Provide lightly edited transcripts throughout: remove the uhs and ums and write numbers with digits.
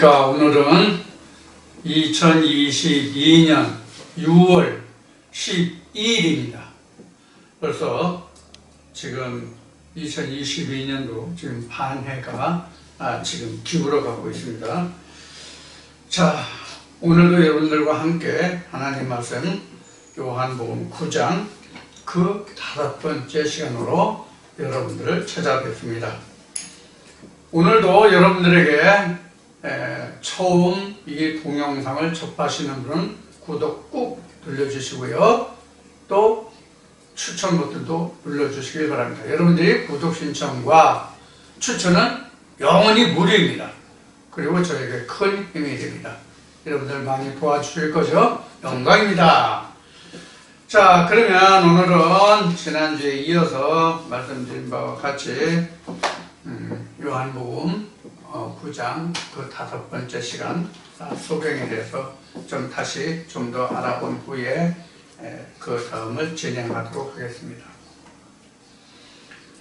안녕하십니까. 오늘은 2022년 6월 12일입니다. 벌써 지금 2022년도 지금 반해가 지금 기울어가고 있습니다. 자, 오늘도 여러분들과 함께 하나님 말씀 요한복음 9장 그 5번째 시간으로 여러분들을 찾아뵙습니다. 오늘도 여러분들에게 처음 이 동영상을 접하시는 분은 구독 꾹 눌러주시고요. 또 추천 버튼도 눌러주시길 바랍니다. 여러분들이 구독 신청과 추천은 영원히 무료입니다. 그리고 저에게 큰 힘이 됩니다. 여러분들 많이 도와주실 거죠? 영광입니다. 자, 그러면 오늘은 지난주에 이어서 말씀드린 바와 같이 요한복음 9장 그 5번째 시간 소경에 대해서 좀 다시 좀 더 알아본 후에 그 다음을 진행하도록 하겠습니다.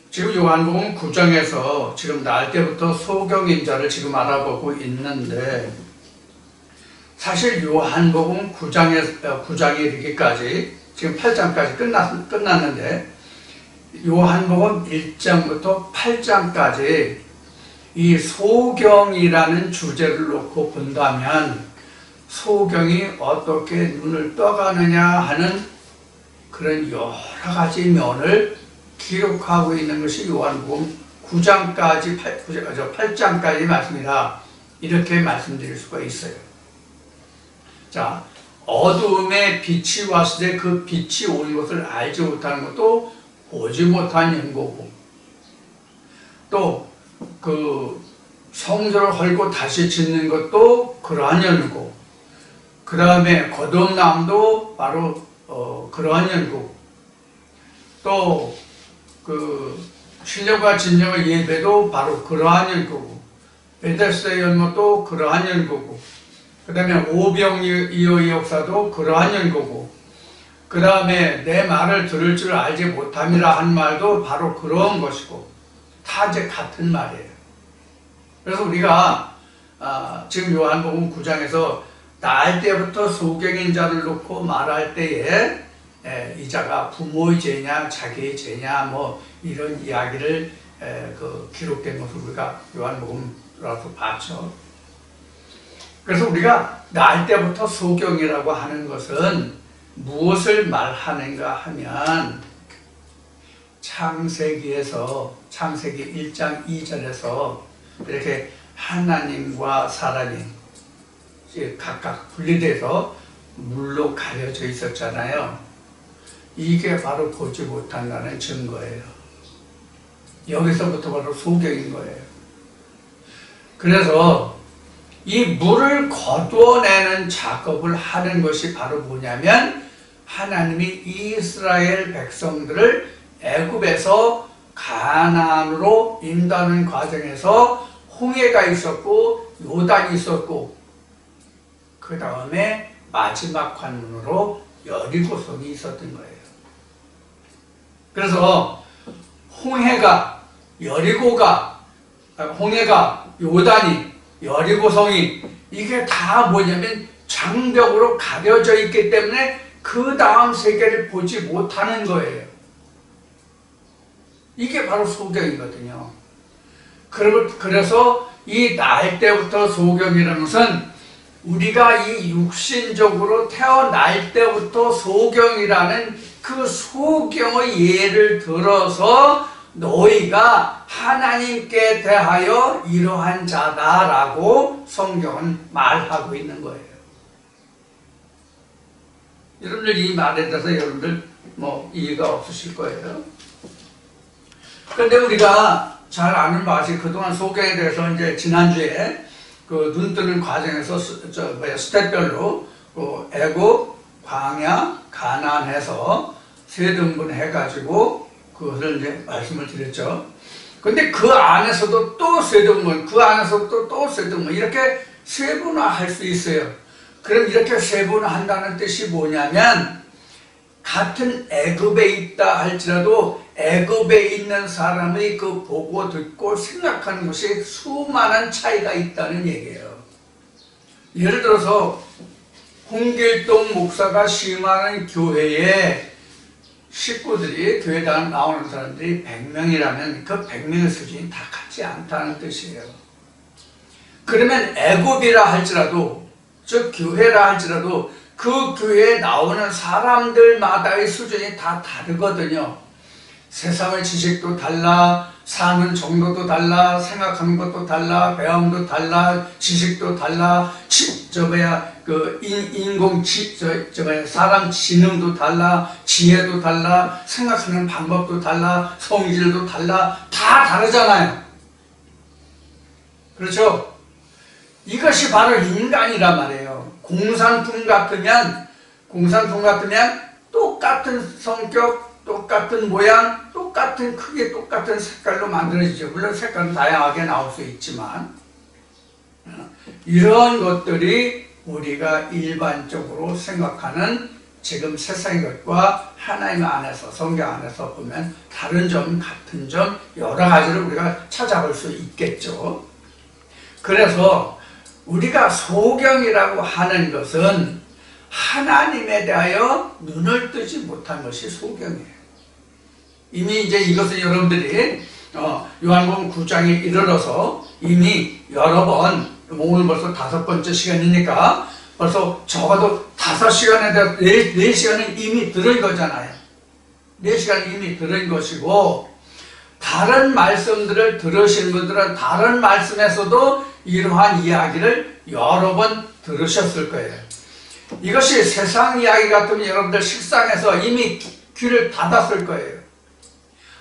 지금 요한복음 9장에서 지금 날 때부터 소경인자를 지금 알아보고 있는데, 사실 요한복음 9장에 이르기까지 지금 8장까지 끝났는데, 요한복음 1장부터 8장까지 이 소경이라는 주제를 놓고 본다면 소경이 어떻게 눈을 떠가느냐 하는 그런 여러 가지 면을 기록하고 있는 것이 요한복음 9장까지 8장까지 말씀이다, 이렇게 말씀드릴 수가 있어요. 자, 어두움에 빛이 왔을 때 그 빛이 온 것을 알지 못하는 것도 보지 못한 연고고, 또 그 성전을 헐고 다시 짓는 것도 그러한 연고, 그 다음에 거듭남도 바로 그러한 연고, 또 그 신령과 진정의 예배도 바로 그러한 연고고, 베데스다의 연못도 그러한 연고고, 그 다음에 오병이어의 역사도 그러한 연고고, 그 다음에 내 말을 들을 줄 알지 못함이라 한 말도 바로 그런 것이고, 다 이제 같은 말이에요. 그래서 우리가 지금 요한복음 9장에서 날 때부터 소경인 자를 놓고 말할 때에 이 자가 부모의 죄냐 자기의 죄냐 뭐 이런 이야기를 기록된 것을 우리가 요한복음으로서 봤죠. 그래서 우리가 날 때부터 소경이라고 하는 것은 무엇을 말하는가 하면, 창세기 1장 2절에서 이렇게 하나님과 사람이 각각 분리돼서 물로 가려져 있었잖아요. 이게 바로 보지 못한다는 증거예요. 여기서부터 바로 소경인 거예요. 그래서 이 물을 거두어내는 작업을 하는 것이 바로 뭐냐면, 하나님이 이스라엘 백성들을 애굽에서 가나안으로 인도하는 과정에서 홍해가 있었고 요단이 있었고, 그 다음에 마지막 관문으로 여리고성이 있었던 거예요. 그래서 홍해가 요단이 여리고성이 이게 다 뭐냐면 장벽으로 가려져 있기 때문에 그 다음 세계를 보지 못하는 거예요. 이게 바로 소경이거든요. 그래서 이 날 때부터 소경이라는 것은 우리가 이 육신적으로 태어날 때부터 소경이라는 그 소경의 예를 들어서 너희가 하나님께 대하여 이러한 자다라고 성경은 말하고 있는 거예요. 여러분들 이 말에 대해서 여러분들 뭐 이해가 없으실 거예요. 그런데 우리가 잘 아는 바시 그동안 소경에 대해서 이제 지난주에 그 눈 뜨는 과정에서 스텝별로 애굽, 광야, 가나안에서 세 등분 해가지고 그것을 이제 말씀을 드렸죠. 근데 그 안에서도 또 세 등분, 그 안에서도 또 세 등분, 이렇게 세분화할 수 있어요. 그럼 이렇게 세분화한다는 뜻이 뭐냐면, 같은 애굽에 있다 할지라도 애굽에 있는 사람의 그 보고 듣고 생각하는 것이 수많은 차이가 있다는 얘기예요. 예를 들어서 홍길동 목사가 시임하는 교회에 식구들이 교회에 나오는 사람들이 100명이라면 그 100명의 수준이 다 같지 않다는 뜻이에요. 그러면 애굽이라 할지라도, 즉 교회라 할지라도 그 교회에 나오는 사람들마다의 수준이 다 다르거든요. 세상의 지식도 달라, 사는 정도도 달라, 생각하는 것도 달라, 배움도 달라, 지식도 달라, 사람 지능도 달라, 지혜도 달라, 생각하는 방법도 달라, 성질도 달라, 다 다르잖아요. 그렇죠? 이것이 바로 인간이란 말이에요. 공산품 같으면 똑같은 성격, 똑같은 모양, 똑같은 크기, 똑같은 색깔로 만들어지죠. 물론 색깔은 다양하게 나올 수 있지만 이런 것들이 우리가 일반적으로 생각하는 지금 세상의 것과 하나님 안에서, 성경 안에서 보면 다른 점, 같은 점 여러 가지를 우리가 찾아볼 수 있겠죠. 그래서 우리가 소경이라고 하는 것은 하나님에 대하여 눈을 뜨지 못한 것이 소경이에요. 이미 이제 이것을 여러분들이 요한복음 9장에 이르러서 이미 여러 번, 오늘 벌써 5번째 시간이니까 벌써 적어도 5시간에 대한 4시간은 이미 들은 거잖아요. 4시간 이미 들은 것이고, 다른 말씀들을 들으신 분들은 다른 말씀에서도 이러한 이야기를 여러 번 들으셨을 거예요. 이것이 세상 이야기 같으면 여러분들 식상해서 이미 귀를 닫았을 거예요.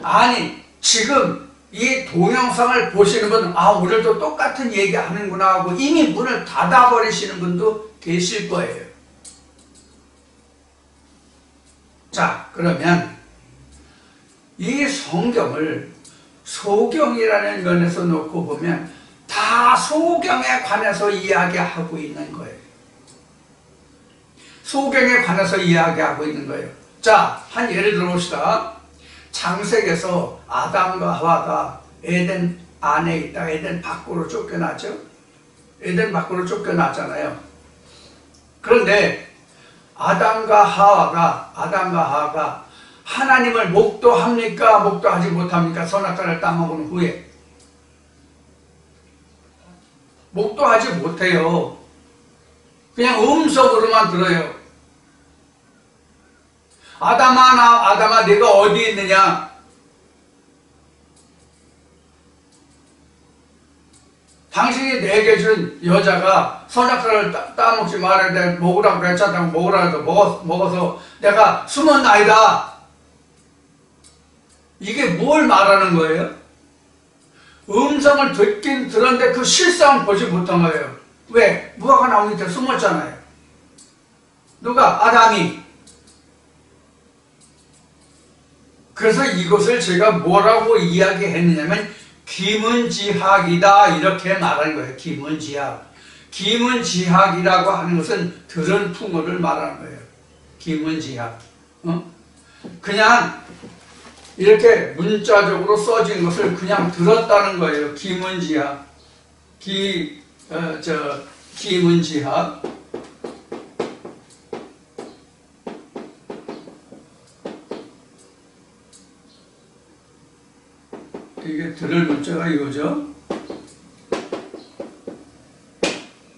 아니, 지금 이 동영상을 보시는 분은 오늘도 똑같은 얘기 하는구나 하고 이미 문을 닫아버리시는 분도 계실 거예요. 자, 그러면 이 성경을 소경이라는 면에서 놓고 보면 다 소경에 관해서 이야기하고 있는 거예요. 소경에 관해서 이야기하고 있는 거예요. 자, 한 예를 들어봅시다. 창세기에서 아담과 하와가 에덴 안에 있다가 에덴 밖으로 쫓겨나죠. 에덴 밖으로 쫓겨나잖아요. 그런데 아담과 하와가 하나님을 목도합니까? 목도하지 못합니까? 선악과를 따먹은 후에 목도하지 못해요. 그냥 음성으로만 들어요. 아담아 네가 어디 있느냐? 당신이 내게 준 여자가 선악과를 따먹지 말아야 돼. 먹으라고 그랬잖아. 먹으라고 먹어서 내가 숨었나이다. 이게 뭘 말하는 거예요? 음성을 듣긴 들었는데 그 실상을 보지 못한 거예요. 왜? 무화과 나무 밑에 숨었잖아요. 누가? 아담이. 그래서 이것을 제가 뭐라고 이야기했느냐면 기문지학이다 이렇게 말하는 거예요. 기문지학이라고 하는 것은 들은 풍어를 말하는 거예요. 기문지학. 그냥 이렇게 문자적으로 써진 것을 그냥 들었다는 거예요. 기문지학. 기문지학. 이게 들을 문자가 이거죠.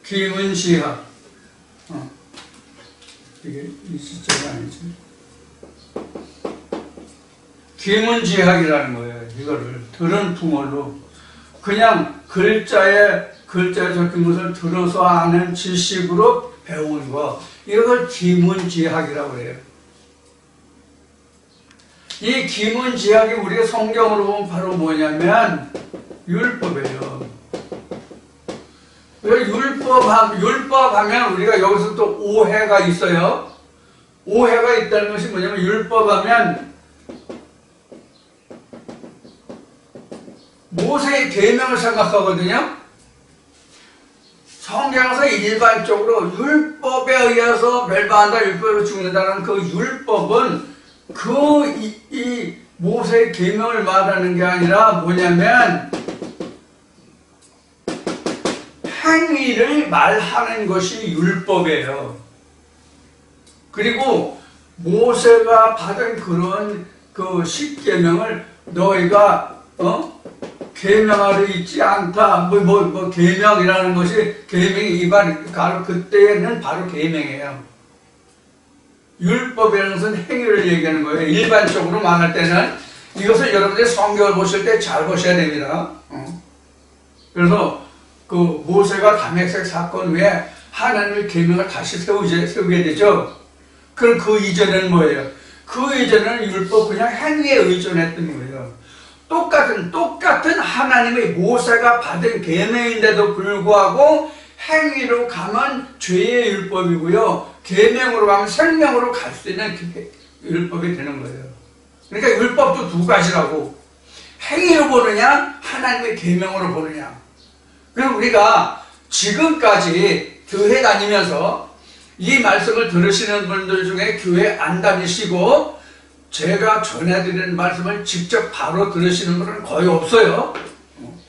기문지학. 이게 이 숫자가 아니지. 기문지학이라는 거예요. 이거를 들은 풍어로 그냥 글자에 적힌 것을 들어서 아는 지식으로 배운 거, 이걸 기문지학이라고 해요. 이 기문지학이 우리가 성경으로 보면 바로 뭐냐면 율법이에요. 율법 하면 우리가 여기서 또 오해가 있어요. 오해가 있다는 것이 뭐냐면 율법 하면 모세의 계명을 생각하거든요. 성경에서 일반적으로 율법에 의해서 멸망한다, 율법으로 죽는다는 그 율법은 이 모세의 계명을 말하는 게 아니라 뭐냐면 행위를 말하는 것이 율법이에요. 그리고 모세가 받은 그런 그 십계명을 너희가 계명하러 있지 않다. 계명이라는 것이 계명이 위반, 바로 그때는 바로 계명이에요. 율법이라는 것은 행위를 얘기하는 거예요. 일반적으로 말할 때는 이것을 여러분들이 성경을 보실 때 잘 보셔야 됩니다. 그래서 그 모세가 다메섹 사건 후에 하나님의 계명을 다시 세우게 되죠. 그럼 그 이전에는 뭐예요? 그 이전에는 율법 그냥 행위에 의존했던 거예요. 똑같은 하나님의 모세가 받은 계명인데도 불구하고 행위로 가면 죄의 율법이고요. 계명으로 가면 생명으로 갈 수 있는 율법이 되는 거예요. 그러니까 율법도 두 가지라고. 행위로 보느냐, 하나님의 계명으로 보느냐. 그럼 우리가 지금까지 교회 다니면서 이 말씀을 들으시는 분들 중에 교회 안 다니시고 제가 전해드리는 말씀을 직접 바로 들으시는 분은 거의 없어요.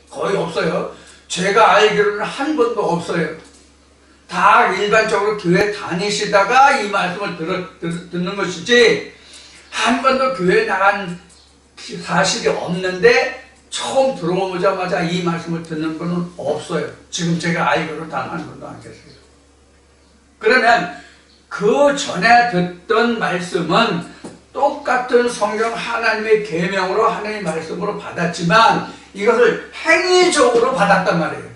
거의 없어요. 제가 알기로는 한 번도 없어요. 다 일반적으로 교회 다니시다가 이 말씀을 듣는 것이지 한 번도 교회 나간 사실이 없는데 처음 들어오자마자 이 말씀을 듣는 분은 없어요. 지금 제가 알기로는 단 한 번도 안 계세요. 그러면 그 전에 듣던 말씀은 똑같은 성경 하나님의 계명으로 하나님의 말씀으로 받았지만 이것을 행위적으로 받았단 말이에요.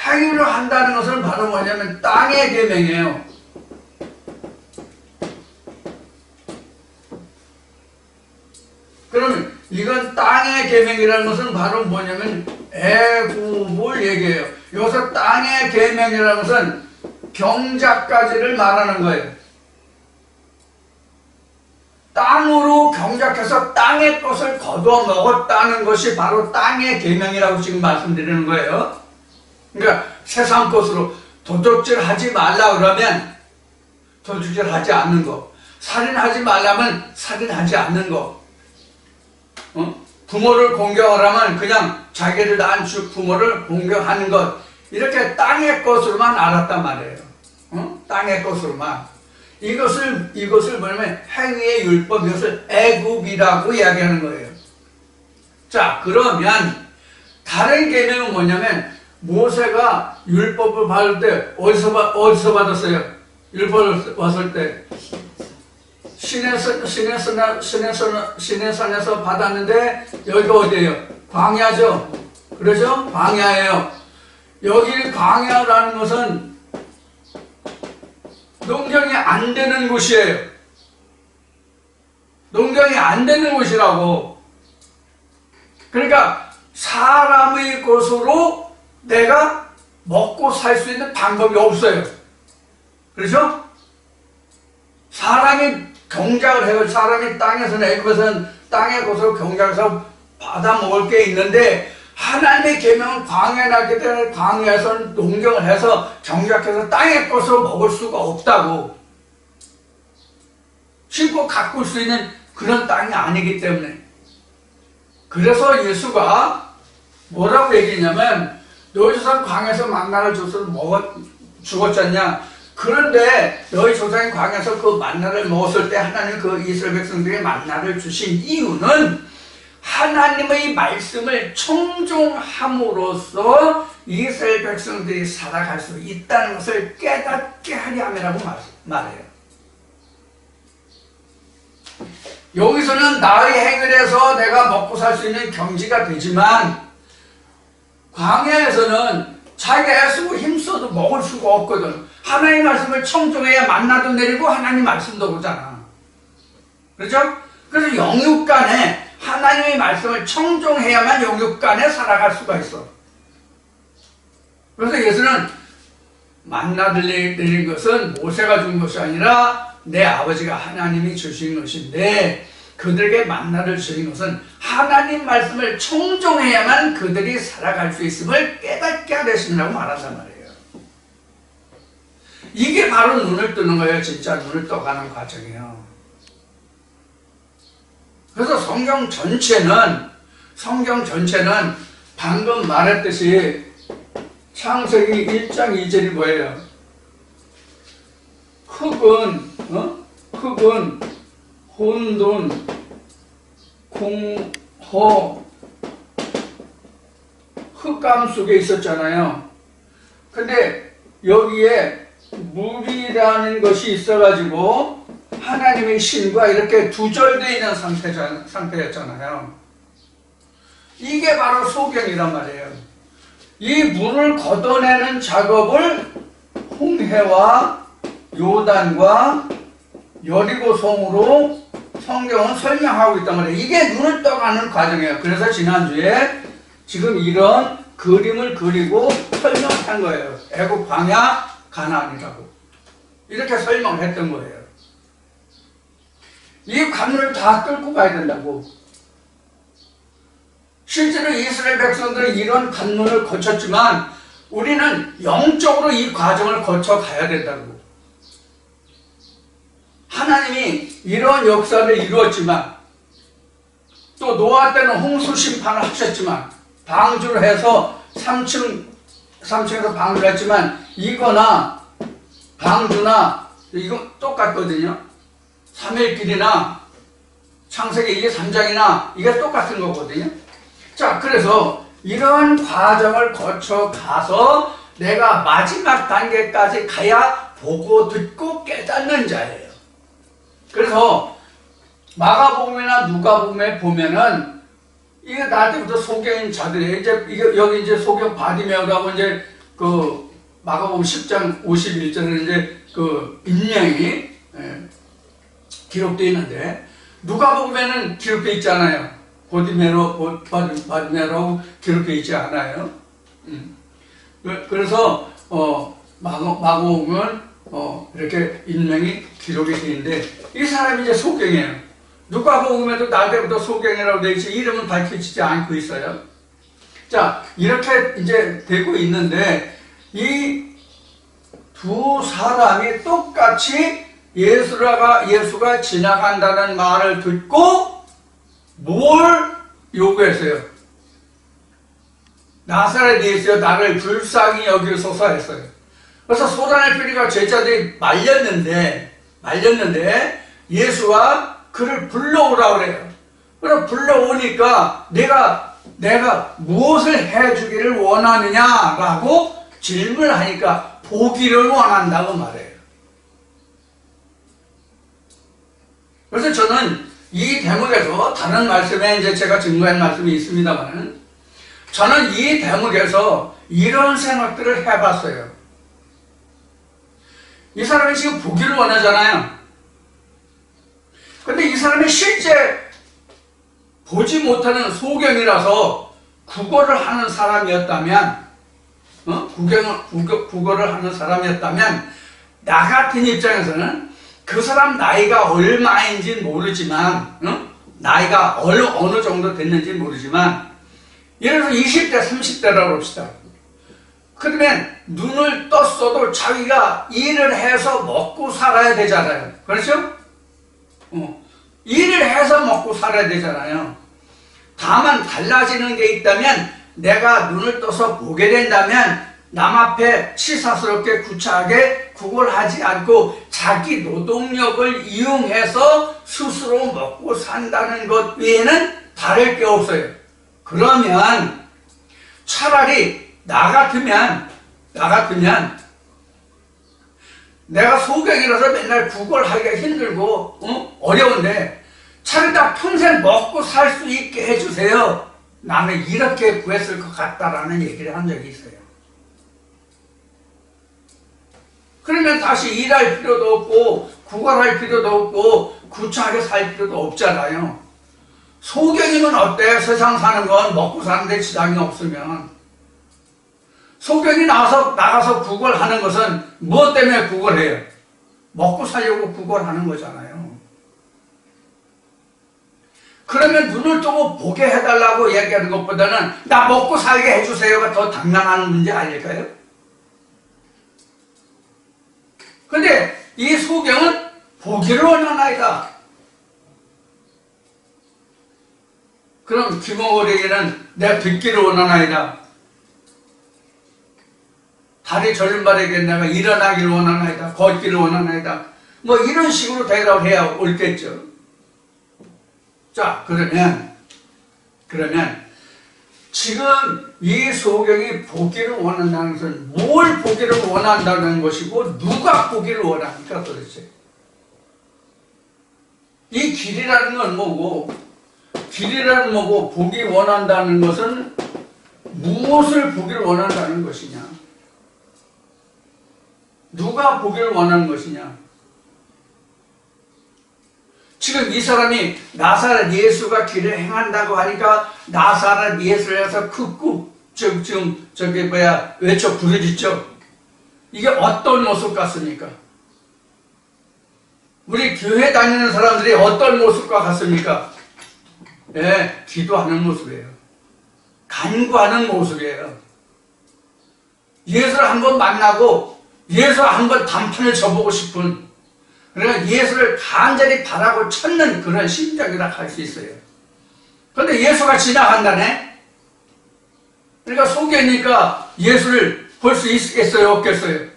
행위로 한다는 것은 바로 뭐냐면 땅의 계명이에요. 그러면 이건 땅의 계명이라는 것은 바로 뭐냐면 애굽을 얘기해요. 여기서 땅의 계명이라는 것은 경작까지를 말하는 거예요. 땅으로 경작해서 땅의 것을 거두어 먹었다는 것이 바로 땅의 계명이라고 지금 말씀드리는 거예요. 그러니까 세상 것으로 도둑질 하지 말라 그러면 도둑질 하지 않는 거, 살인하지 말라면 살인하지 않는 거, 부모를 공경하라면 그냥 자기를 낳은 부모를 공경하는 것, 이렇게 땅의 것으로만 알았단 말이에요. 땅의 것으로만. 이것을 뭐냐면 행위의 율법, 이것을 애굽이라고 이야기하는 거예요. 자, 그러면 다른 계명은 뭐냐면 모세가 율법을 받을 때 어디서 받았어요? 율법을 받을 때 시내산에서 받았는데 여기가 어디예요? 광야죠. 그렇죠? 광야예요. 여기 광야라는 것은 농경이 안 되는 곳이에요. 농경이 안 되는 곳이라고. 그러니까 사람의 것으로 내가 먹고 살 수 있는 방법이 없어요. 그렇죠? 사람이 경작을 해요. 사람이 땅에서 내 것은 땅의 것으로 경작해서 받아 먹을 게 있는데 하나님의 계명은 광야에 나기 때문에 광야에서 농경을 해서 경작해서 땅의 것으로 먹을 수가 없다고. 심고 가꿀 수 있는 그런 땅이 아니기 때문에. 그래서 예수가 뭐라고 얘기했냐면 너희 조상 광야에서 만나를 줘서 죽었잖냐. 그런데 너희 조상이 광야에서 그 만나를 먹었을 때 하나님 그 이스라엘 백성들에게 만나를 주신 이유는 하나님의 말씀을 청종함으로써 이스라엘 백성들이 살아갈 수 있다는 것을 깨닫게 하려 함이라고 말해요. 여기서는 나의 행위를 해서 내가 먹고 살 수 있는 경지가 되지만 광야에서는 자기가 애쓰고 힘써도 먹을 수가 없거든. 하나님의 말씀을 청종해야 만나도 내리고 하나님 말씀도 오잖아. 그렇죠? 그래서 영육간에 하나님의 말씀을 청종해야만 영육간에 살아갈 수가 있어. 그래서 예수는 만나를 내린 것은 모세가 준 것이 아니라 내 아버지가 하나님이 주신 것인데 그들에게 만나를 주신 것은 하나님 말씀을 청종해야만 그들이 살아갈 수 있음을 깨닫게 하시느라고 말한단 말이에요. 이게 바로 눈을 뜨는 거예요. 진짜 눈을 떠가는 과정이에요. 그래서 성경 전체는 방금 말했듯이 창세기 1장 2절이 뭐예요? 흙은 혼돈, 공허, 흑암 속에 있었잖아요. 근데 여기에 물이라는 것이 있어가지고 하나님의 신과 이렇게 두절되어 있는 상태였잖아요. 이게 바로 소경이란 말이에요. 이 물을 걷어내는 작업을 홍해와 요단과 여리고성으로 성경은 설명하고 있단 말이에요. 이게 눈을 떠가는 과정이에요. 그래서 지난주에 지금 이런 그림을 그리고 설명한 거예요. 애굽 광야 가나안이라고 이렇게 설명을 했던 거예요. 이 관문을 다 뚫고 가야 된다고. 실제로 이스라엘 백성들은 이런 관문을 거쳤지만 우리는 영적으로 이 과정을 거쳐 가야 된다고. 하나님이 이런 역사를 이루었지만 또 노아 때는 홍수 심판을 하셨지만 방주를 해서 3층에서 방주를 했지만 이거나 방주나 이거 똑같거든요. 3일길이나 창세기 1, 3장이나 이게 똑같은 거거든요. 자, 그래서 이런 과정을 거쳐 가서 내가 마지막 단계까지 가야 보고 듣고 깨닫는 자예요. 그래서 마가복음이나 누가복음에 보면은 이게 나한테부터 소경인 자들이에요. 이제 여기 이제 소경 바디메오라고 이제 그 마가복음 10장 51절에 이제 그 인명이 기록되어 있는데 누가복음에는 기록되어 있지 않아요. 바디메오라고 기록되어 있지 않아요. 그래서 마가복음은 이렇게 인명이 기록이 되어 있는데 이 사람이 이제 소경이에요. 누가복음에도 나대부터 소경이라고 되어 있지 이름은 밝혀지지 않고 있어요. 자, 이렇게 이제 되고 있는데 이 두 사람이 똑같이 예수가 지나간다는 말을 듣고 뭘 요구했어요? 나사렛에 있어 나를 불쌍히 여기소서 했어요. 그래서 소단의 피리가 제자들이 말렸는데 예수가 그를 불러오라 그래요. 그래서 불러오니까 내가 무엇을 해주기를 원하느냐라고 질문을 하니까 보기를 원한다고 말해요. 그래서 저는 이 대목에서 다른 말씀에 이제 제가 증거한 말씀이 있습니다만 저는 이 대목에서 이런 생각들을 해봤어요. 이 사람이 지금 보기를 원하잖아요. 근데 이 사람이 실제 보지 못하는 소경이라서 국어를 하는 사람이었다면 국어를 하는 사람이었다면 나 같은 입장에서는 그 사람 나이가 얼마인지는 모르지만 나이가 어느 정도 됐는지 모르지만 예를 들어서 20대 30대라고 합시다. 그러면 눈을 떴어도 자기가 일을 해서 먹고 살아야 되잖아요. 그렇죠? 일을 해서 먹고 살아야 되잖아요. 다만 달라지는 게 있다면 내가 눈을 떠서 보게 된다면 남 앞에 치사스럽게 구차하게 구걸하지 않고 자기 노동력을 이용해서 스스로 먹고 산다는 것 외에는 다를 게 없어요. 그러면 차라리 나 같으면 내가 소경이라서 맨날 구걸하기가 힘들고 어려운데 차라리 나 평생 먹고 살 수 있게 해주세요. 나는 이렇게 구했을 것 같다라는 얘기를 한 적이 있어요. 그러면 다시 일할 필요도 없고 구걸할 필요도 없고 구차하게 살 필요도 없잖아요. 소경이면 어때? 세상 사는 건 먹고 사는데 지장이 없으면. 소경이 나가서 구걸하는 것은 무엇 때문에 구걸해요? 먹고 살려고 구걸하는 거잖아요. 그러면 눈을 뜨고 보게 해달라고 얘기하는 것보다는 나 먹고 살게 해주세요가 더 당연한 문제 아닐까요? 근데 이 소경은 보기를 원하나이다. 그럼 김홍월에게는 내가 듣기를 원하나이다. 다리 저린 발에게 내가 일어나기를 원하나이다. 걷기를 원하나이다. 뭐 이런 식으로 대답을 해야 옳겠죠. 자, 그러면 지금 이 소경이 보기를 원한다는 것은 뭘 보기를 원한다는 것이고 누가 보기를 원합니까 도대체? 이 길이라는 건 뭐고, 길이라는 뭐고, 보기 원한다는 것은 무엇을 보기를 원한다는 것이냐? 누가 보기를 원하는 것이냐? 지금 이 사람이 나사렛 예수가 길을 행한다고 하니까 나사렛 예수에서 지금 외쳐 부르짖죠. 이게 어떤 모습 같습니까? 우리 교회 다니는 사람들이 어떤 모습과 같습니까? 예, 기도하는 모습이에요. 간구하는 모습이에요. 예수를 한번 만나고 예수 한번 단판을 쳐보고 싶은, 그러니까 예수를 간절히 바라고 찾는 그런 심정이라 할 수 있어요. 그런데 예수가 지나간다네? 그러니까 소개니까 예수를 볼 수 있겠어요? 없겠어요?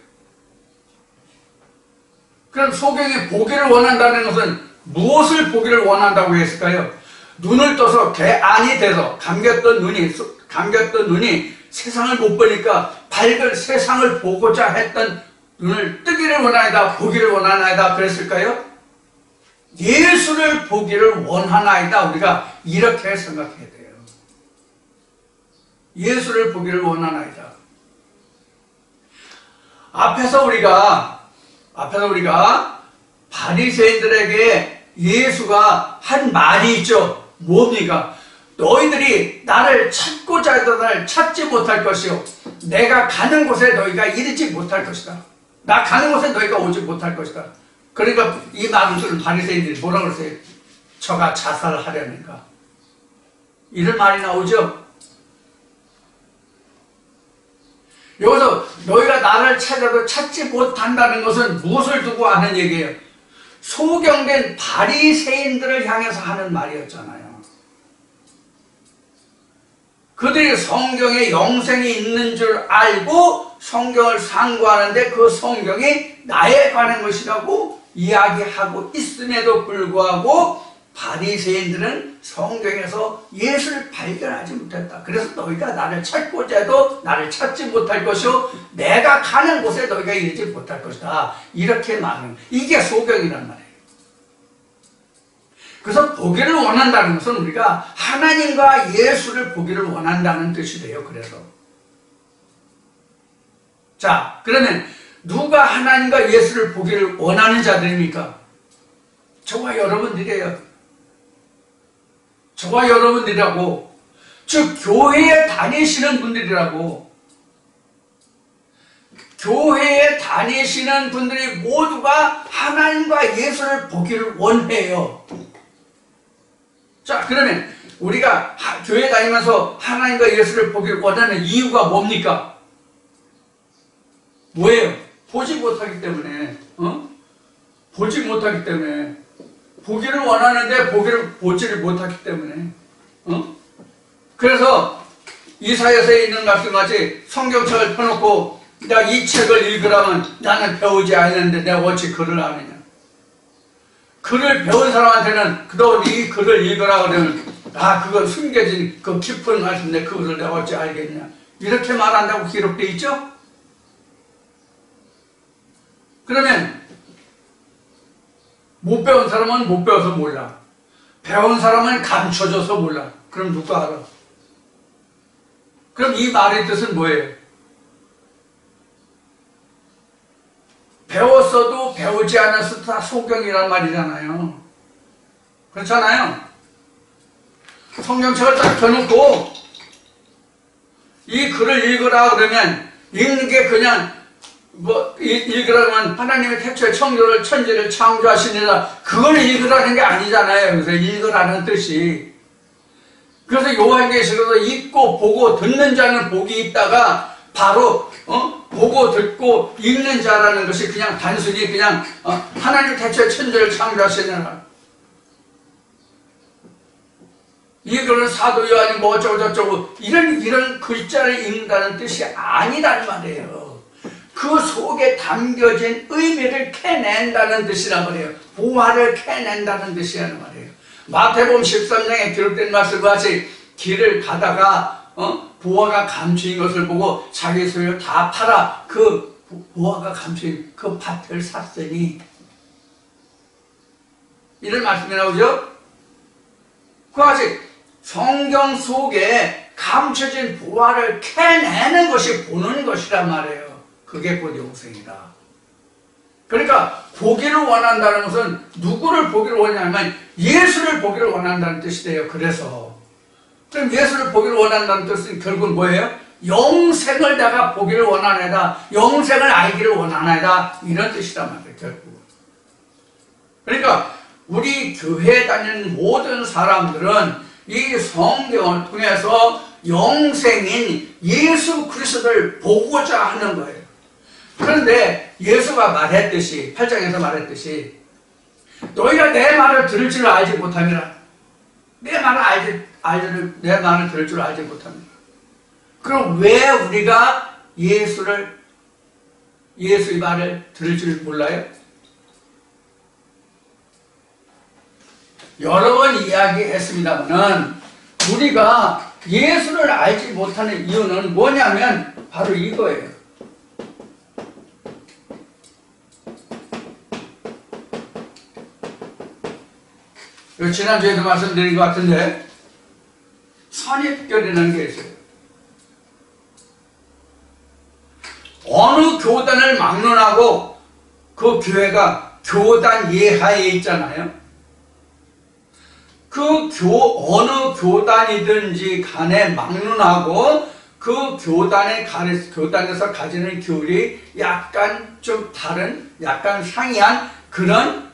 그럼 소경이 보기를 원한다는 것은 무엇을 보기를 원한다고 했을까요? 눈을 떠서 개안이 돼서 감겼던 눈이 세상을 못 보니까 밝은 세상을 보고자 했던 눈을 뜨기를 원하나이다, 보기를 원하나이다 그랬을까요? 예수를 보기를 원하나이다, 우리가 이렇게 생각해야 돼요. 예수를 보기를 원하나이다. 앞에서 우리가 바리새인들에게 예수가 한 말이 있죠. 뭡니까? 너희들이 나를 찾고자 해도 나를 찾지 못할 것이요, 내가 가는 곳에 너희가 이르지 못할 것이다. 나 가는 곳에 너희가 오지 못할 것이다. 그러니까 이 말을 들은 바리새인들이 뭐라 그러세요? 저가 자살하려니까. 이런 말이 나오죠. 여기서 너희가 나를 찾아도 찾지 못한다는 것은 무엇을 두고 하는 얘기예요? 소경된 바리새인들을 향해서 하는 말이었잖아요. 그들이 성경에 영생이 있는 줄 알고 성경을 상고하는데 그 성경이 나에 관한 것이라고 이야기하고 있음에도 불구하고 바리새인들은 성경에서 예수를 발견하지 못했다. 그래서 너희가 나를 찾고자 해도 나를 찾지 못할 것이요, 내가 가는 곳에 너희가 이르지 못할 것이다. 이렇게 말하는, 이게 소경이란 말이에요. 그래서 보기를 원한다는 것은 우리가 하나님과 예수를 보기를 원한다는 뜻이 돼요. 그래서 자, 그러면 누가 하나님과 예수를 보기를 원하는 자들입니까? 저와 여러분들이에요. 저와 여러분들이라고, 즉 교회에 다니시는 분들이라고. 교회에 다니시는 분들이 모두가 하나님과 예수를 보기를 원해요. 자, 그러면 우리가 교회 다니면서 하나님과 예수를 보기를 원하는 이유가 뭡니까? 뭐예요? 보지 못하기 때문에. 보지 못하기 때문에. 보기를 원하는데 보지를 못하기 때문에. 그래서 이사야서에 있는 말씀같이 성경책을 펴놓고 나 이 책을 읽으라면 나는 배우지 않았는데 내가 어찌 글을 아느냐. 글을 배운 사람한테는 그동안 이 글을 읽으라 그러면 그건 숨겨진 그 깊은 말씀인데 그것을 내가 어찌 알겠냐. 이렇게 말한다고 기록되어 있죠? 그러면 못 배운 사람은 못 배워서 몰라. 배운 사람은 감춰져서 몰라. 그럼 누가 알아? 그럼 이 말의 뜻은 뭐예요? 배웠어도 배우지 않았어도 다 소경이란 말이잖아요. 그렇잖아요. 성경책을 딱 펴놓고 이 글을 읽으라 그러면 읽는 게 그냥 읽으라 그러면 하나님의 태초에 천지를 창조하시니라 그걸 읽으라는 게 아니잖아요. 그래서 읽으라는 뜻이. 그래서 요한계시록에서 읽고 보고 듣는 자는 복이 있다가 바로 보고 듣고 읽는 자라는 것이 그냥 단순히 그냥 하나님 태초에 천지를 창조하시니라. 이거는 사도 요한이 어쩌고 저쩌고 이런 글자를 읽는다는 뜻이 아니란 말이에요. 그 속에 담겨진 의미를 캐낸다는 뜻이란 말이에요. 부활을 캐낸다는 뜻이라는 말이에요. 마태복음 13장에 기록된 말씀과 같이 길을 가다가 부화가 감추인 것을 보고 자기 소유를 다 팔아 그 부화가 감추인 그 밭을 샀으니, 이런 말씀이 나오죠. 그와 같이 성경 속에 감춰진 부활을 캐내는 것이 보는 것이란 말이에요. 그게 곧 영생이다. 그러니까 보기를 원한다는 것은 누구를 보기를 원하냐면 예수를 보기를 원한다는 뜻이 돼요. 그래서 그럼 예수를 보기를 원한다는 뜻은 결국은 뭐예요? 영생을 내가 보기를 원하나이다, 영생을 알기를 원하나이다, 이런 뜻이란 말이에요. 결국. 그러니까 우리 교회에 다니는 모든 사람들은 이 성경을 통해서 영생인 예수 그리스도를 보고자 하는 거예요. 그런데 예수가 말했듯이, 8장에서 말했듯이, 너희가 내 말을 들을 줄 알지 못함이라. 내 말을 들을 줄 알지 못함이라. 그럼 왜 우리가 예수의 말을 들을 줄 몰라요? 여러 번 이야기했습니다만은 우리가 예수를 알지 못하는 이유는 뭐냐면 바로 이거예요. 지난주에도 말씀드린 것 같은데 선입견이라는 게 있어요. 어느 교단을 막론하고 그 교회가 교단 예하에 있잖아요. 어느 교단이든지 간에 막론하고 그 교단에서 가지는 교리 약간 좀 다른, 약간 상이한 그런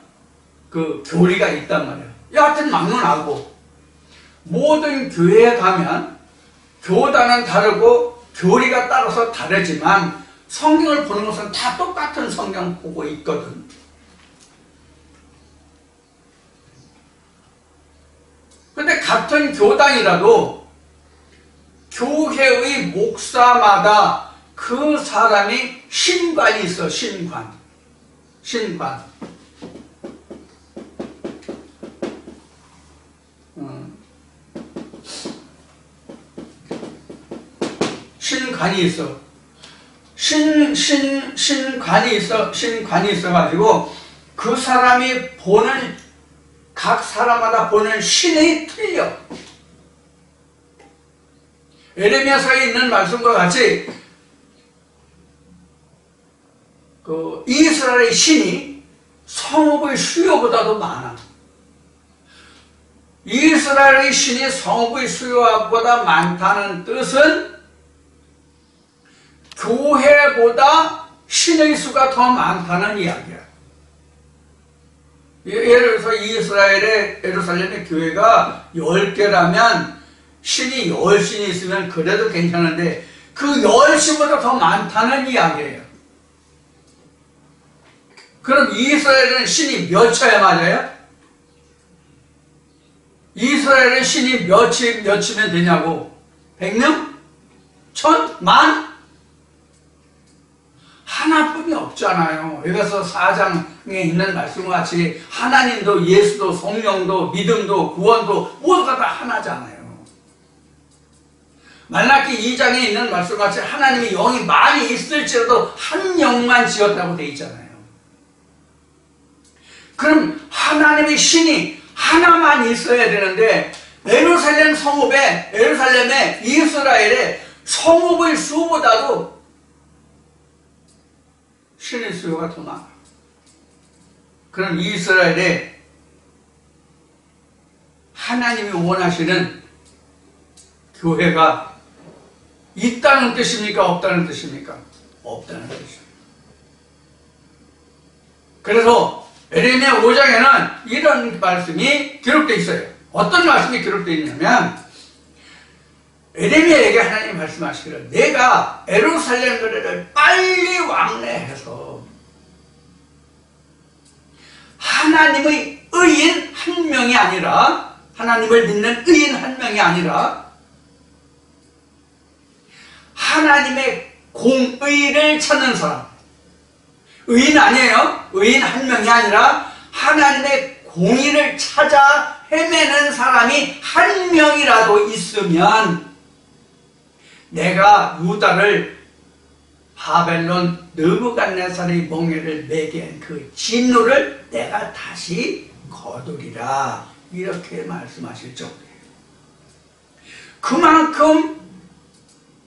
그 교리가 있단 말이에요. 여하튼 막론하고 모든 교회에 가면 교단은 다르고 교리가 따라서 다르지만 성경을 보는 것은 다 똑같은 성경 보고 있거든. 근데 같은 교단이라도 교회의 목사마다 그 사람이 신관이 있어. 신관. 신관이 있어. 신관이 있어가지고 그 사람이 보는, 각 사람마다 보는 신이 틀려. 에레미야서에 있는 말씀과 같이 그 이스라엘의 신이 성읍의 수요보다도 많아. 이스라엘의 신이 성읍의 수요보다 많다는 뜻은 교회보다 신의 수가 더 많다는 이야기야. 예를 들어서 이스라엘의 예루살렘의 교회가 10개라면 신이 10신이 있으면 그래도 괜찮은데 그 10신보다 더 많다는 이야기예요. 그럼 이스라엘은 신이 몇이야 맞아요? 이스라엘은 신이 몇이면 되냐고? 100명? 1000? 만? 하나뿐이 없잖아요. 여기서 4장에 있는 말씀과 같이 하나님도 예수도 성령도 믿음도 구원도 모두가 다 하나잖아요. 말라기 2장에 있는 말씀과 같이 하나님이 영이 많이 있을지라도 한 영만 지었다고 되어 있잖아요. 그럼 하나님의 신이 하나만 있어야 되는데 예루살렘의 이스라엘의 성읍의 수보다도 신의 수요가 더 많아. 그럼 이스라엘에 하나님이 원하시는 교회가 있다는 뜻입니까? 없다는 뜻입니까? 없다는 뜻입니다. 그래서 에레미야 5장에는 이런 말씀이 기록되어 있어요. 어떤 말씀이 기록되어 있냐면 에레미야에게 하나님 말씀하시기를 내가 예루살렘 노래를 빨리 왕래해서 하나님의 의인 한 명이 아니라, 하나님을 믿는 의인 한 명이 아니라 하나님의 공의를 찾는 사람, 의인 아니에요. 의인 한 명이 아니라 하나님의 공의를 찾아 헤매는 사람이 한 명이라도 있으면 내가 유다를 바벨론 느부갓네살의 멍에를 매게 한 그 진노를 내가 다시 거두리라, 이렇게 말씀하실 정도예요. 그만큼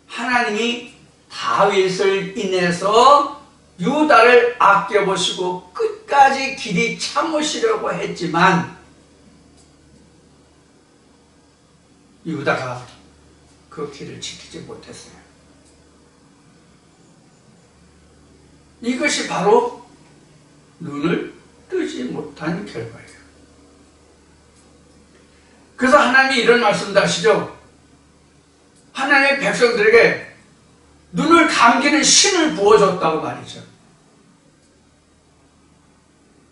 하나님이 다윗을 인해서 유다를 아껴보시고 끝까지 길이 참으시려고 했지만 유다가 그 길을 지키지 못했어요. 이것이 바로 눈을 뜨지 못한 결과예요. 그래서 하나님이 이런 말씀도 하시죠. 하나님의 백성들에게 눈을 감기는 신을 부어줬다고 말이죠.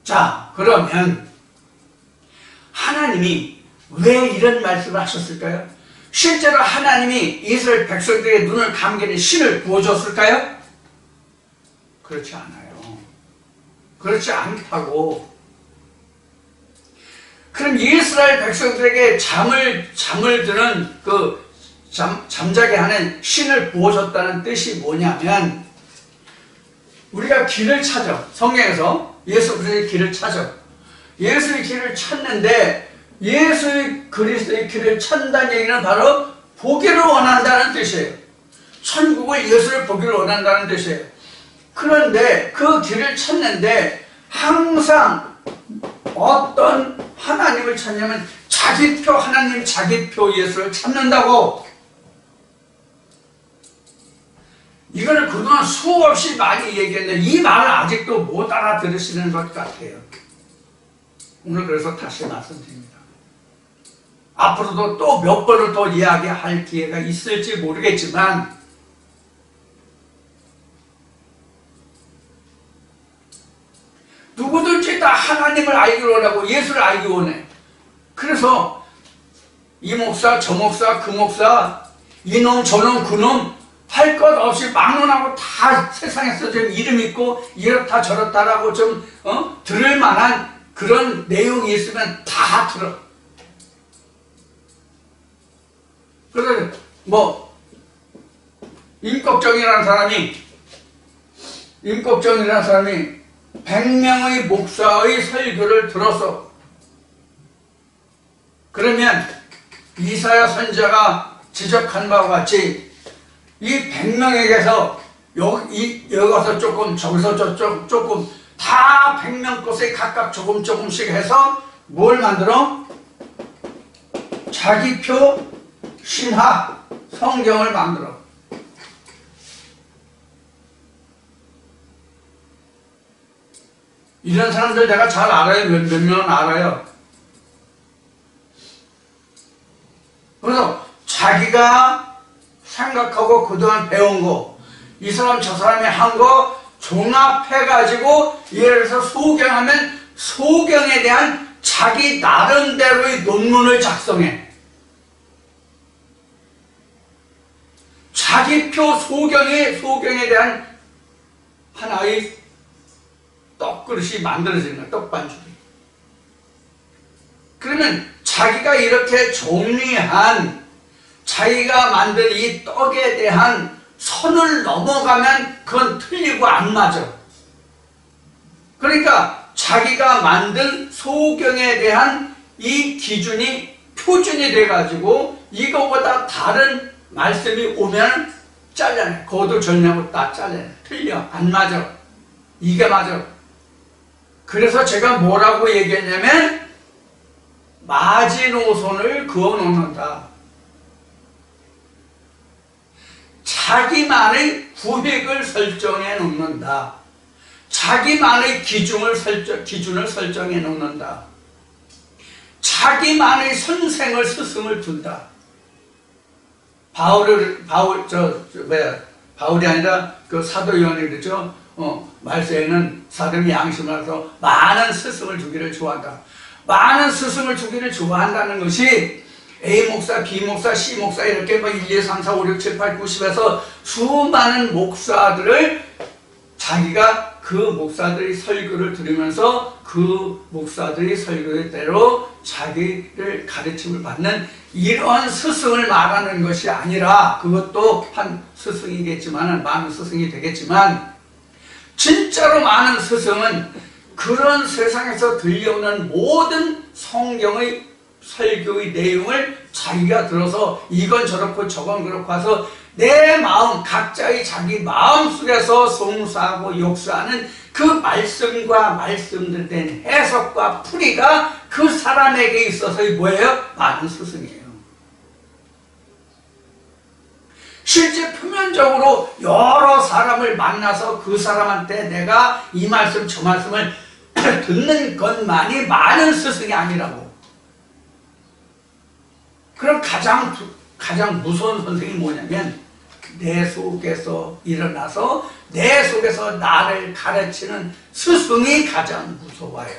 자, 그러면 하나님이 왜 이런 말씀을 하셨을까요? 실제로 하나님이 이스라엘 백성들에게 눈을 감기는 신을 부어줬을까요? 그렇지 않아요. 그렇지 않다고. 그럼 이스라엘 백성들에게 잠을 드는 잠자게 하는 신을 부어줬다는 뜻이 뭐냐면, 우리가 길을 찾아, 성경에서 예수 그리스도의 길을 찾아, 예수의 길을 찾는데, 예수 그리스도의 길을 찾는다는 얘기는 바로 보기를 원한다는 뜻이에요. 천국을, 예수를 보기를 원한다는 뜻이에요. 그런데 그 길을 찾는데 항상 어떤 하나님을 찾냐면 자기 표 하나님, 자기 표 예수를 찾는다고. 이거를 그동안 수없이 많이 얘기했는데 이 말을 아직도 못 알아들으시는 것 같아요. 오늘 그래서 다시 말씀드립니다. 앞으로도 또 몇 번을 더 이야기할 기회가 있을지 모르겠지만, 누구든지 다 하나님을 알기 원하고 예수를 알기 원해. 그래서 이 목사, 저 목사, 그 목사, 이놈, 저놈, 그놈 할 것 없이 막론하고 다 세상에서 좀 이름 있고 이렇다 저렇다라고 좀 들을 만한 그런 내용이 있으면 다 들어. 그래서 임꺽정이라는 사람이 100명의 목사의 설교를 들었어. 그러면 이사야 선지자가 지적한 바와 같이 이 100명에게서 여기 와서 조금, 저기서 저쪽 조금, 다 100명 것에 각각 조금씩 해서 뭘 만들어? 자기표 신학 성경을 만들어. 이런 사람들 내가 잘 알아요. 몇 명은 알아요. 그래서 자기가 생각하고 그동안 배운 거, 이 사람 저 사람이 한 거 종합해가지고, 예를 들어서 소경하면 소경에 대한 자기 나름대로의 논문을 작성해. 자기표 소경에 대한 하나의 떡그릇이 만들어지는 거야, 떡반죽이. 그러면 자기가 이렇게 정리한 자기가 만든 이 떡에 대한 선을 넘어가면 그건 틀리고 안 맞아. 그러니까 자기가 만든 소경에 대한 이 기준이 표준이 돼가지고 이거보다 다른 말씀이 오면 잘라내. 거두절미하고 딱 잘라내. 틀려. 안 맞아. 이게 맞아. 그래서 제가 뭐라고 얘기했냐면 마지노선을 그어놓는다. 자기만의 구획을 설정해 놓는다. 자기만의 기준을 설정해 놓는다. 자기만의 선생을, 스승을 둔다. 바울이 아니라 그 사도 요한이 그랬죠. 말세에는 사람이 양심을 해서 많은 스승을 주기를 좋아한다. 많은 스승을 주기를 좋아한다는 것이 A 목사, B 목사, C 목사 이렇게 1, 2, 3, 4, 5, 6, 7, 8, 9, 10에서 수많은 목사들을 자기가 그 목사들이 설교를 들으면서 그 목사들이 설교대로 자기를 가르침을 받는 이런 스승을 말하는 것이 아니라, 그것도 한 스승이겠지만, 많은 스승이 되겠지만, 진짜로 많은 스승은 그런 세상에서 들려오는 모든 성경의 설교의 내용을 자기가 들어서 이건 저렇고 저건 그렇고 해서 내 마음, 각자의 자기 마음속에서 송수하고 욕수하는 그 말씀과 말씀들된 해석과 풀이가 그 사람에게 있어서의 뭐예요? 많은 스승이에요. 실제 표면적으로 여러 사람을 만나서 그 사람한테 내가 이 말씀 저 말씀을 듣는 것만이 많은 스승이 아니라고. 그럼 가장 무서운 선생이 뭐냐면 내 속에서 일어나서 내 속에서 나를 가르치는 스승이 가장 무서워요.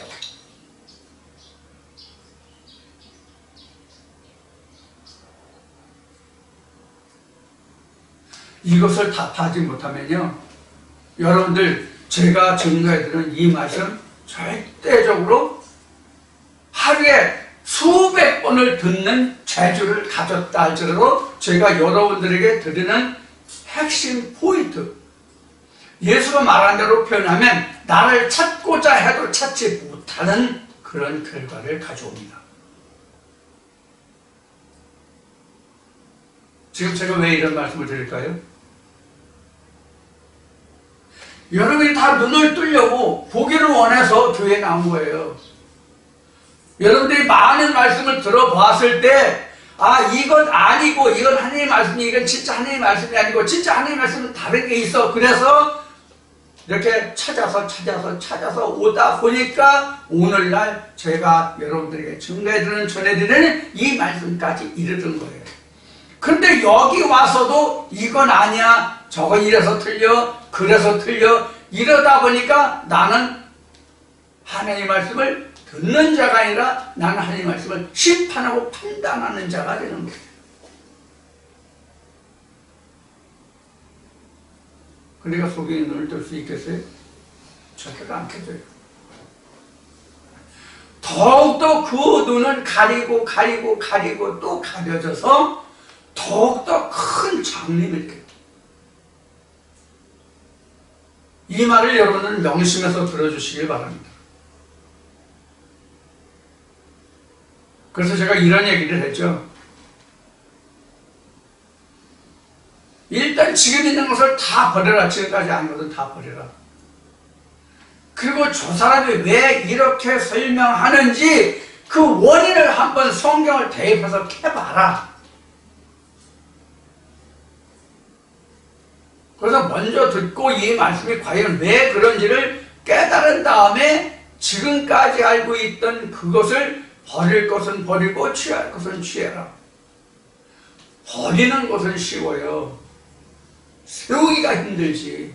이것을 답하지 못하면요, 여러분들 제가 증거해드리는 이 말씀 절대적으로 하루에 수백 번을 듣는 재주를 가졌다 할지라도 제가 여러분들에게 드리는 핵심 포인트, 예수가 말한 대로 표현하면 나를 찾고자 해도 찾지 못하는 그런 결과를 가져옵니다. 지금 제가 왜 이런 말씀을 드릴까요? 여러분이 다 눈을 뜨려고 보기를 원해서 교회에 나온 거예요. 여러분들이 많은 말씀을 들어봤을 때 이건 아니고 이건 하나님의 말씀이, 이건 진짜 하나님의 말씀이 아니고 진짜 하나님의 말씀은 다른 게 있어. 그래서 이렇게 찾아서 오다 보니까 오늘날 제가 여러분들에게 증거해드리는, 전해드리는 이 말씀까지 이르는 거예요. 근데 여기 와서도 이건 아니야, 저건 이래서 틀려, 그래서 틀려, 이러다 보니까 나는 하나님의 말씀을 듣는 자가 아니라 나는 하나님의 말씀을 심판하고 판단하는 자가 되는 거예요. 그러니까 속에 눈을 뜰 수 있겠어요? 절대로 안 켜져요. 더욱더 그 눈은 가리고 또 가려져서 더욱더 큰 장님이 돼요. 이 말을 여러분은 명심해서 들어주시길 바랍니다. 그래서 제가 이런 얘기를 했죠. 일단 지금 있는 것을 다 버려라. 지금까지 한 것은 다 버려라. 그리고 저 사람이 왜 이렇게 설명하는지 그 원인을 한번 성경을 대입해서 캐봐라. 그래서 먼저 듣고 이 말씀이 과연 왜 그런지를 깨달은 다음에 지금까지 알고 있던 그것을 버릴 것은 버리고 취할 것은 취해라. 버리는 것은 쉬워요. 세우기가 힘들지.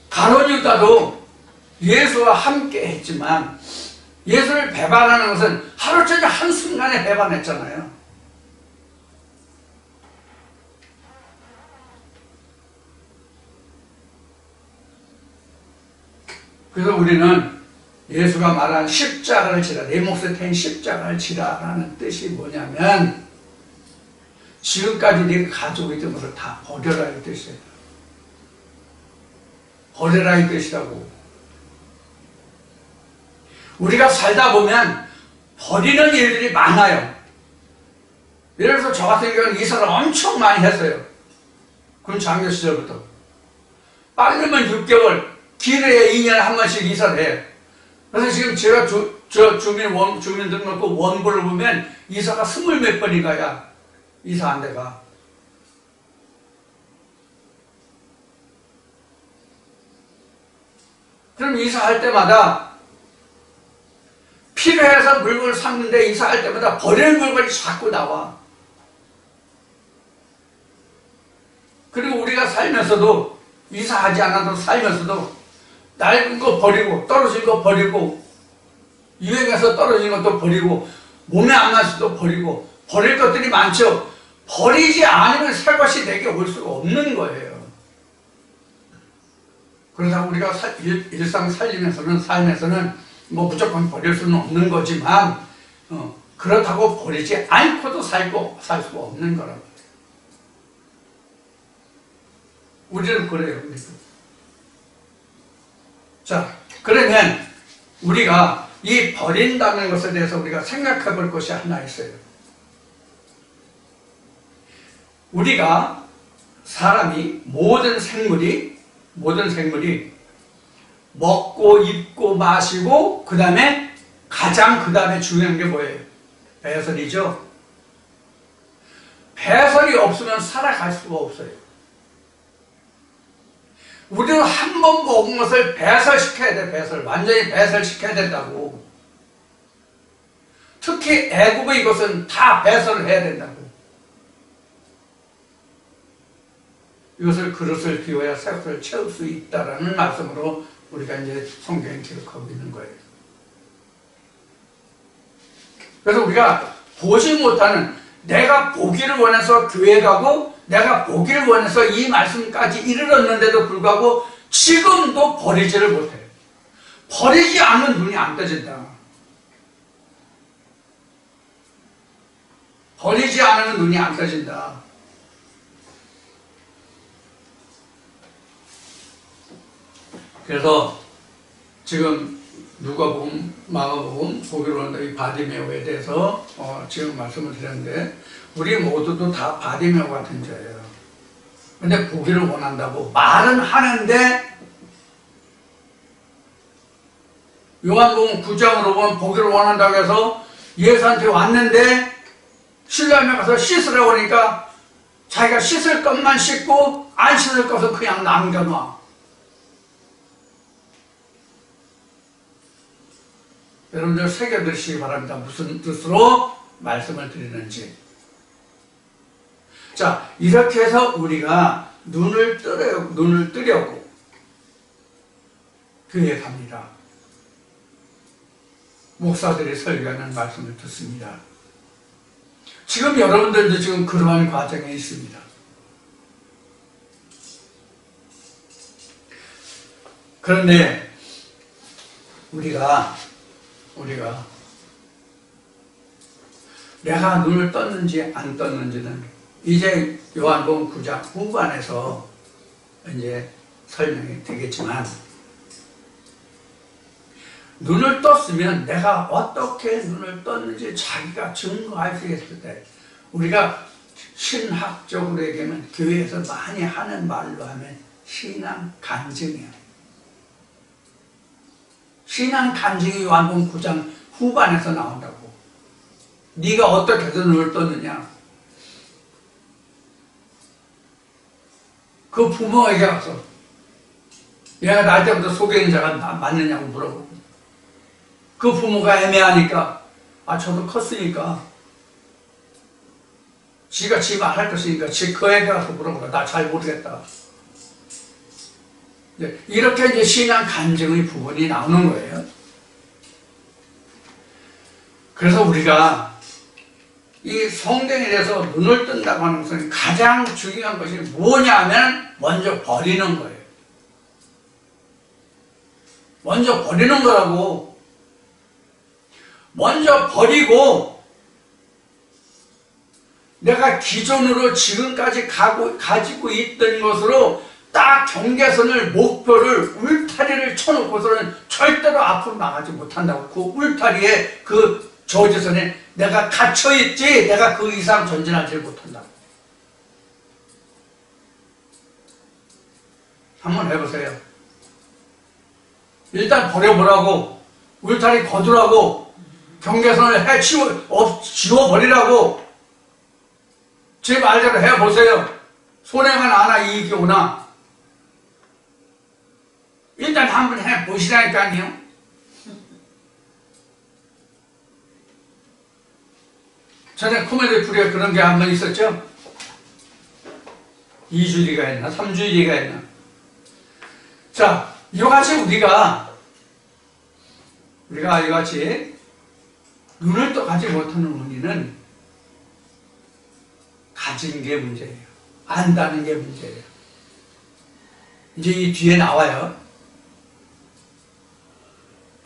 가룟 유다도 예수와 함께 했지만 예수를 배반하는 것은 하루 종일 한순간에 배반했잖아요. 그래서 우리는 예수가 말한 십자가를 지라, 내 몫에 태인 십자가를 지라라는 뜻이 뭐냐면 지금까지 네가 가지고 있던 것을 다 버려라 이 뜻이에요. 버려라 이 뜻이라고. 우리가 살다 보면 버리는 일들이 많아요. 예를 들어서 저 같은 경우는 이사를 엄청 많이 했어요. 그럼 장교 시절부터. 빠르면 6개월, 길어야 2년에 한 번씩 이사를 해요. 그래서 지금 제가 주민등록부 원고를 보면 이사가 20몇 번이 가야 이사 안 돼가. 그럼 이사할 때마다 필요해서 물건을 샀는데 이사할 때마다 버릴 물건이 자꾸 나와. 그리고 우리가 살면서도 이사하지 않아도 살면서도 낡은 거 버리고 떨어진 거 버리고 유행해서 떨어진 것도 버리고 몸에 안 맞아도 버리고 버릴 것들이 많죠. 버리지 않으면 새 것이 내게 올 수가 없는 거예요. 그러다 우리가 일상 살림에서는, 삶에서는 뭐 무조건 버릴 수는 없는 거지만, 그렇다고 버리지 않고도 살 수가 없는 거라고. 우리는 그래요. 자, 그러면 우리가 이 버린다는 것에 대해서 우리가 생각해 볼 것이 하나 있어요. 우리가 사람이 모든 생물이 먹고 입고 마시고 그 다음에 중요한 게 뭐예요? 배설이죠. 배설이 없으면 살아갈 수가 없어요. 우리는 한 번 먹은 것을 배설시켜야 돼. 완전히 배설시켜야 된다고. 특히 애굽의 이것은 다 배설을 해야 된다고. 이것을 그릇을 비워야 새 것을 채울 수 있다라는 말씀으로 우리가 이제 성경에 기록하고 있는 거예요. 그래서 우리가 보지 못하는, 내가 보기를 원해서 교회 가고 내가 보기를 원해서 이 말씀까지 이르렀는데도 불구하고 지금도 버리지를 못해요. 버리지 않으면 눈이 안 떠진다. 버리지 않으면 눈이 안 떠진다. 그래서 지금 누가복음, 마가복음, 보기로 한다 이 바디메오에 대해서 지금 말씀을 드렸는데, 우리 모두도 다 바디메오 같은 자예요. 근데 보기를 원한다고 말은 하는데, 요한복음 9장으로 보면 보기를 원한다고 해서 예수한테 왔는데 신라면에 가서 씻으라고 하니까 자기가 씻을 것만 씻고 안 씻을 것은 그냥 남겨놔. 여러분들 새겨드시기 바랍니다. 무슨 뜻으로 말씀을 드리는지. 자, 이렇게 해서 우리가 눈을 뜨려고 교회에 갑니다. 목사들이 설교하는 말씀을 듣습니다. 지금 여러분들도 지금 그러한 과정에 있습니다. 그런데 우리가 내가 눈을 떴는지 안 떴는지는 이제 요한복음 9장 후반에서 이제 설명이 되겠지만, 눈을 떴으면 내가 어떻게 눈을 떴는지 자기가 증거할 수 있을 때, 우리가 신학적으로 얘기하면 교회에서 많이 하는 말로 하면 신앙 간증이에요. 신앙 간증이 요한복음 9장 후반에서 나온다고. 네가 어떻게 해서 눈을 떴느냐? 그 부모에게 가서 얘가 날 때부터 속에 있는 자가 맞느냐고 물어보고, 그 부모가 애매하니까 저도 컸으니까 지가 지 말할 것이니까 그 애가 가서 물어보라. 나 잘 모르겠다. 이렇게 이제 신앙 간증의 부분이 나오는 거예요. 그래서 우리가 이 성경에 대해서 눈을 뜬다고 하는 것은 가장 중요한 것이 뭐냐 하면 먼저 버리는 거예요. 먼저 버리는 거라고. 먼저 버리고 내가 기존으로 지금까지 가지고 있던 것으로 딱 경계선을, 목표를, 울타리를 쳐놓고서는 절대로 앞으로 나가지 못한다고. 그 울타리에, 그 저지선에 내가 갇혀있지 내가 그 이상 전진하지 못한다고. 한번 해보세요. 일단 버려보라고, 울타리 거두라고, 경계선을 지워버리라고 제 말대로 해보세요. 손해가 나나 이익이 오나 일단 한번 해보시라니까요. 전에 코미디 프리에 그런 게 한 번 있었죠. 2주일이가 했나 3주일이가 했나. 자, 이같이 우리가 이같이 눈을 떠가지 못하는 원인은 가진 게 문제예요. 안다는 게 문제예요. 이제 이 뒤에 나와요.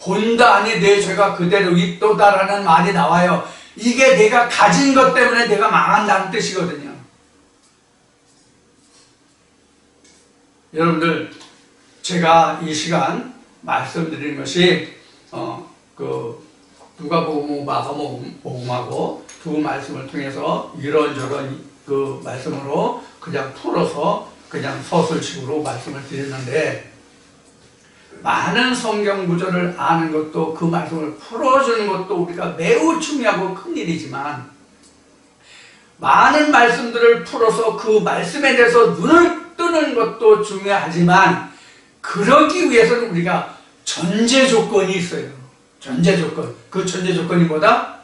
본다니 내 죄가 그대로 있도다라는 말이 나와요. 이게 내가 가진 것 때문에 내가 망한다는 뜻이거든요. 여러분들, 제가 이 시간 말씀드린 것이 누가복음, 마가복음하고 두 말씀을 통해서 이런저런 그 말씀으로 그냥 풀어서 그냥 서술식으로 말씀을 드렸는데, 많은 성경 구절을 아는 것도 그 말씀을 풀어주는 것도 우리가 매우 중요하고 큰 일이지만, 많은 말씀들을 풀어서 그 말씀에 대해서 눈을 뜨는 것도 중요하지만, 그러기 위해서는 우리가 전제 조건이 있어요. 전제 조건. 그 전제 조건이 뭐다?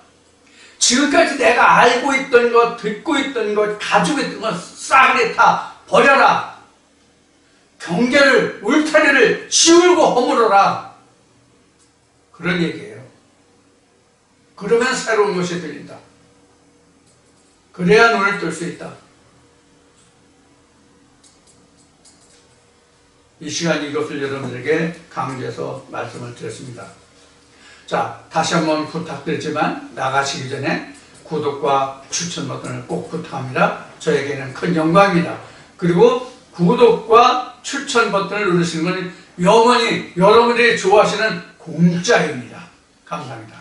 지금까지 내가 알고 있던 것, 듣고 있던 것, 가지고 있던 것 싸그리 다 버려라. 경계를, 울타리를 지우고 허물어라. 그런 얘기예요. 그러면 새로운 것이 들린다. 그래야 눈을 뜰 수 있다. 이 시간 이것을 여러분들에게 강조해서 말씀을 드렸습니다. 자, 다시 한번 부탁드리지만 나가시기 전에 구독과 추천 버튼을 꼭 부탁합니다. 저에게는 큰 영광입니다. 그리고 구독과 추천 버튼을 누르시는 건 영원히 여러분들이 좋아하시는 공짜입니다. 감사합니다.